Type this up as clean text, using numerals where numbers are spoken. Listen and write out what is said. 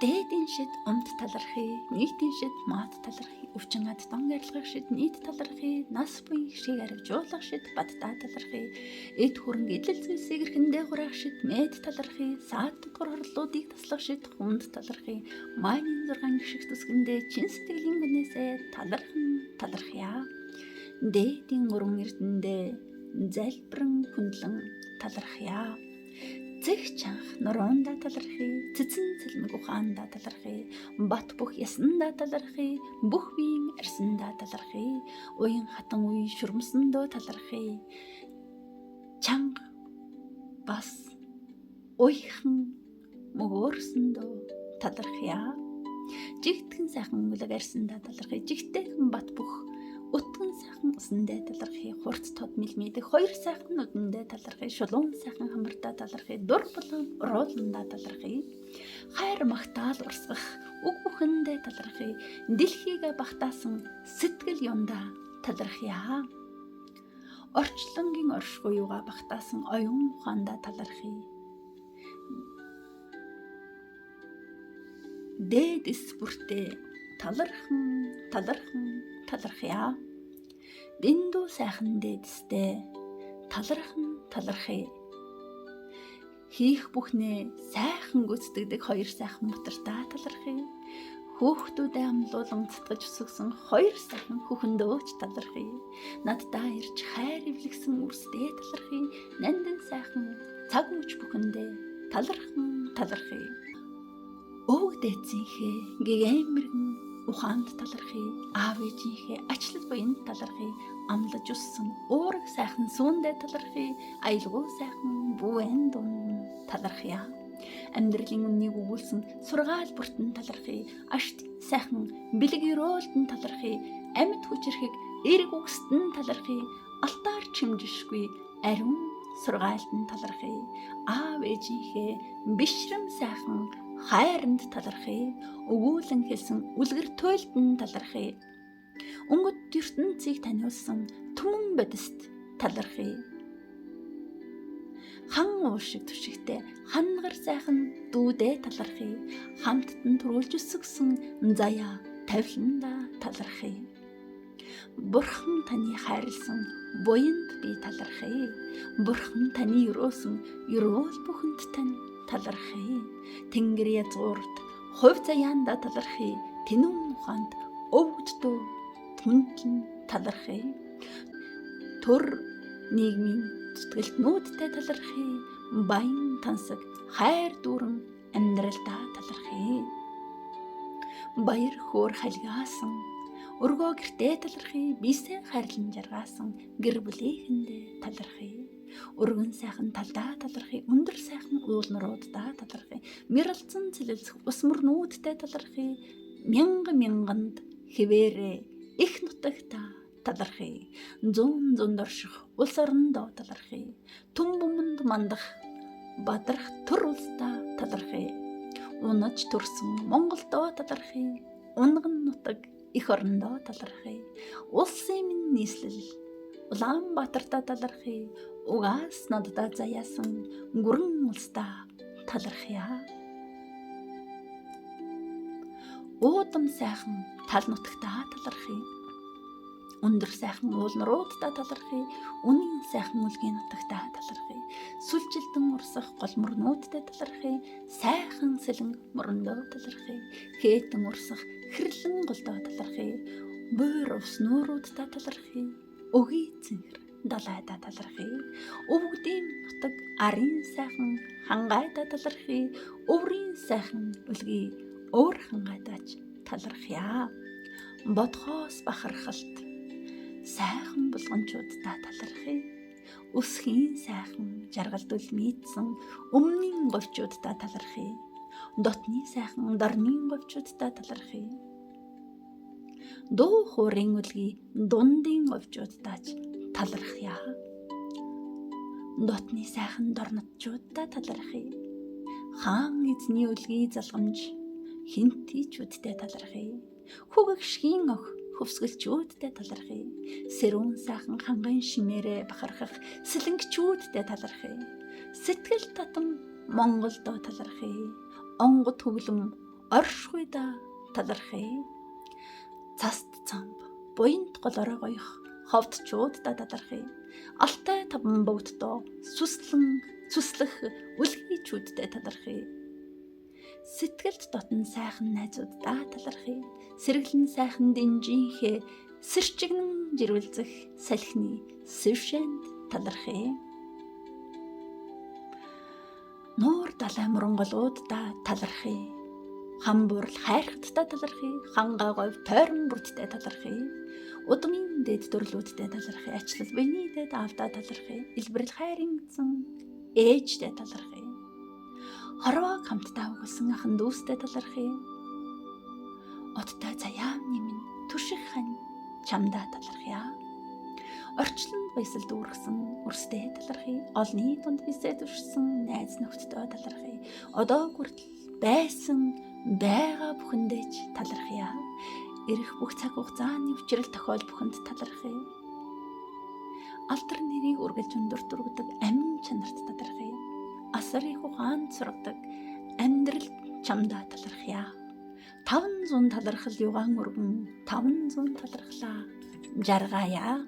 Дээдийн шид умд талархыг, нийтийн шид мат талархыг, өвчин адтан арилгах шид нийт талархыг, нас буян шиг арвжуулах шид баддаа талархыг, эд хөрөнгө идэл зүйлсийг эрхэндээ хураах шид мэд талархыг, саад дотор хорлуудыг таслах шид хүнд талархыг, майнын 6 гişиг төсгөндөө чин сэтгэлийн гүнээсээ талархъя. Дээдийн уран эрдэндээ залбиран хүндлэн талархъя. Зэх чанх нуруунда талархъя, цэцэн цэлмэг ухаанда талархъя, бат бүх ясанда талархъя, бүх биеийн арсанда талархъя, уян хатан үе шүрмсэндөө талархъя. Чанга бас уйхан мөгөөрсөндөө талархъя. Жигтгэн сайхан өнгөлөг арсанда талархъя, жигтэйхэн бат бүх утган сайхан усандаа талархъя, хурц тод мэлмидэх хоёр сайхан нүдэндээ талархъя, шулуун сайхан хамартаа талархъя, дур булан урууландаа талархъя, хайр магтаал урсгах үг бүхэндээ талархъя, дэлхийгээ багтаасан сэтгэл юндаа талархъя. Орчлонгийн оршгүй юугаа багтаасан оюун ухаандаа талархъя. Дээд эс бүртээ талархъя. Дэндүү сайхан дээдэстэй талархъя. Хийх бүхнээ сайхан гүйцэтгэдэг хоёр сайхан мотортаа талархъя. Хөөхтүүдээ амлуулан цэтгэж өсгсөн хоёр сайхан хөхөндөөч талархъя. Наддаа ирж хайр эвлэгсэн үрсдээ талархъя. Нандин сайхан цаг мөч бүхэндээ талархъя. Өг дээдсийнхээ гэгээмэргэн ухаанд талархъя, аав ээжийнхээ ачлал буянд талархъя, амлаж өссөн уураг сайхан сүүндээ талархъя, аялгүй сайхан бүвэн дунд талархъя. Амьдралын үннийг өгүүлсэн сургаал бүртэн талархъя, аштын сайхан бэлэг өрөөлтөн талархъя, амьд хүчрэхийг эрг үгстэн талархъя, алтаар чимжишгүй ариун сургаалтан талархъя, аав ээжийнхээ бишрэм сайхан хайранд талархъя, өгүүлэн хэлсэн үлгэр туйлдэн талархъя, өнгөт ертөнцийг таниулсан түмэн бодист талархъя. Хан уушиг түшигтэй хангар сайхан дүүдээ талархъя, хамттан төрүүлж өсгсөн заяа тавиланда талархъя. Бурхан таны хайрлсан буянд би талархъя, бурхан таны өрөөсөн өрөөл бүхэнд тань талархъя. Тэнгэр язгуурт хувь заяанда талархъя, тэнүүн ухаанд өвгддөө түндлэн талархъя. Төр нийгмийн зүтгэлтнүүдтэй талархъя, баян тансаг хайр дүүрэн амьдралдаа талархъя. Баяр хөөр халигаасан өргөө гэртээ талархъя, бисээ хайрлан жаргаасан гэр бүлийнхэндээ талархъя. Өргөн сайхан талдаа талархъя, өндөр сайхан уул нуруудаа талархъя, мэрэлцэн цэлэлцэх ус мөрнүүдтэй талархъя, мянганд хэвээрээ их нутагтаа талархъя, зүүн орших улс орондоо талархъя, түн буманд мандах бадрах төр улсдаа талархъя, унаж төрсөн Монголдоо талархъя, унган нутаг их орондоо талархъя, улсын минь нийслэл Улаанбаатартаа талархъя, угаас наддаа заяасан гүрэн улсдаа талархъя. Уудам сайхан тал нутагтаа талархъя, өндөр сайхан уул нуруудаа талархъя, үнийн сайхан үлгийн нутагтаа талархъя, сүлжилтэн урсах гол мөрнүүдтэй талархъя, сайхан сэлэн мөрөндөө талархъя, хээтэн урсах хэрлэн голдоо талархъя, буур ус нууруудаа талархъя, өгийн цэнхэр далайдаа талархъя, өвгдийн нутаг арын сайхан хангайдаа талархъя, өврийн сайхан үлгий өөр хангайдаач талархъя. Бодхоос бахархалт сайхан булганчуудаа талархъя, өсхийн сайхан жаргалдул мийдсэн өмнгийн говьчуудаа талархъя, дотны сайхан дорны говьчуудаа талархъя, дуу хуурын үлгий дундын говьчуудаач талархъя. Дотны сайхан дорнотчуудаа талархъя, хаан эзний үлгий залгамж хинтийчүүдтэй талархъя, хүгэгшгийн ох хөвсгөлчүүдтэй талархъя, сэрүүн сайхан ханган шимээрээ бахархах сэлэнгчүүдтэй талархъя, сэтгэл татам Монголдоо талархъя, онгод хөглөм оршихуйда талархъя. Цаст цамб, буянт голороо гоёх ховдчуудаа талархъя. Алтай таван богддоо сүслэх үлгийчүүддээ талархъя. Сэтгэлд дотн сайхан найзуудаа талархъя. Сэргэлэн сайхан динжинхээ сэрчигнэн жирвэлзэх салхины сэвшэнд талархъя. Нуур далай мурунгалуудаа талархъя. Хан бурал хайрхтдаа талархъя. Хангаа говь тойрон бүртдээ талархъя. Удмын дэд төрлүүддээ талархъя. Ачлал биений дэд аавдаа талархъя. Илбэрэл хайрынгцэн ээждээ талархъя. Хорвоог хамтдаа өгсөн ахан дүүсдээ талархъя. Оттой заяамны минь турших хань чамдаа талархъя. Орчлонд баясал дүүргсэн өрсдөө талархъя. Олны дунд бисээ туршсан найз нөхдөдөө талархъя. Одоо хүртэл байсан байгаа бүхэндээ талархъя. Ирэх бүх цаг хугацааны учрал тохиол бүхэнд талархъя. Алдар нэрийг үргэлж өндөр дургадаг амин чанарт талархъя. Асарын ухаанд сургадаг амьдрал чамдаа талархъя. 500 талархал югаан өргөн 500 талархлаа жаргаая.